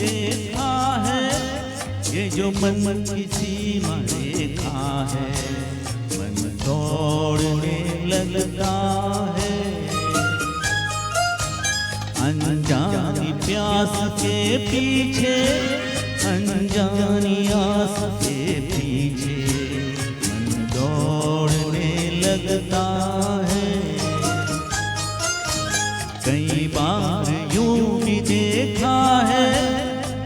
देखा है, ये जो मन की सीमा रेखा है, मन दौड़ने लगता है। अनजानी प्यास के पीछे, अनजानी आस के पीछे, मन दौड़ने लगता है। कई बार यूं भी देखा है,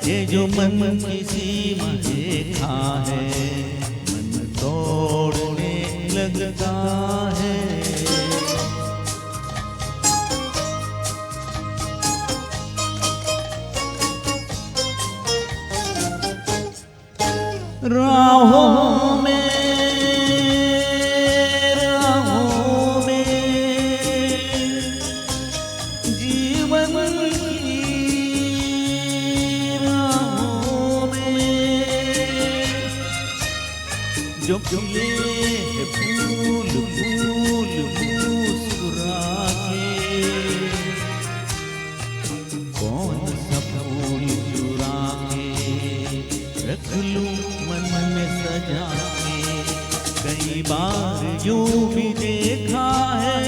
ये जो मन की सीमा रेखा है, मन दौड़ने लगता है। राहों में, राहों में, जीवन की राहों में, जो खिले फूल फूल मुस्कुरा के, कौन सा फूल चुरा के रख लूं मन में सजा के। कई बार यूं भी देखा है,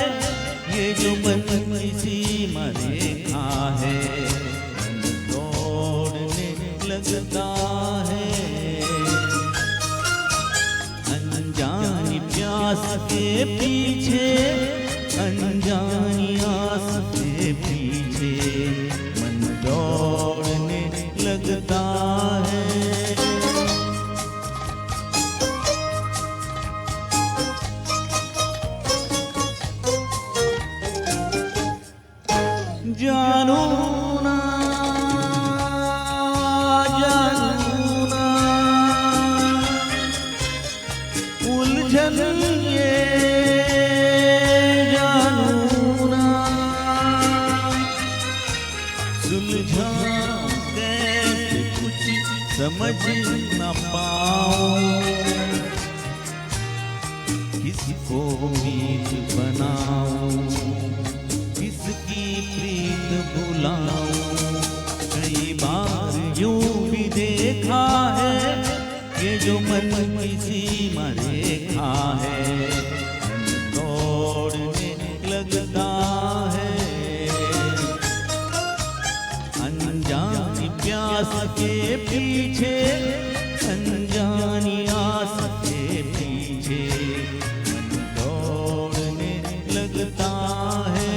ये जो मन की सीमा रेखा है, मन दौड़ने लगता है। अनजानी प्यास के पीछे, अनजानी आस के पीछे, मन दौड़ने लगता है। जानू ना, जानू ना, उलझन ये जानू ना, सुलझाऊं कैसे कुछ समझ न पाऊं, किसको मीत बनाऊं, किसकी प्रीत बुलाऊं। कई बार यूं भी देखा है, ये जो मन की सीमा रेखा है, मन दौड़ने लगता है। अनजानी प्यास के पीछे, अनजानी आस के पीछे, मन दौड़ने लगता है।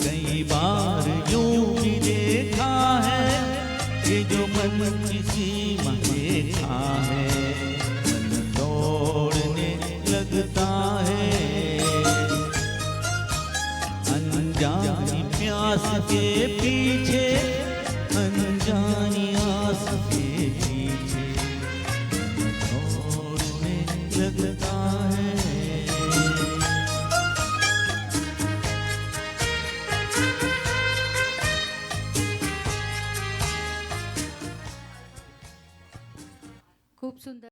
कई बार यूं भी देखा है, ये जो मन की सीमा रेखा है, मन दौड़ने लगता है। अनजानी प्यास के पीछे, अनजानी आस के पीछे, मन दौड़ने लगता है। खूप सुंदर.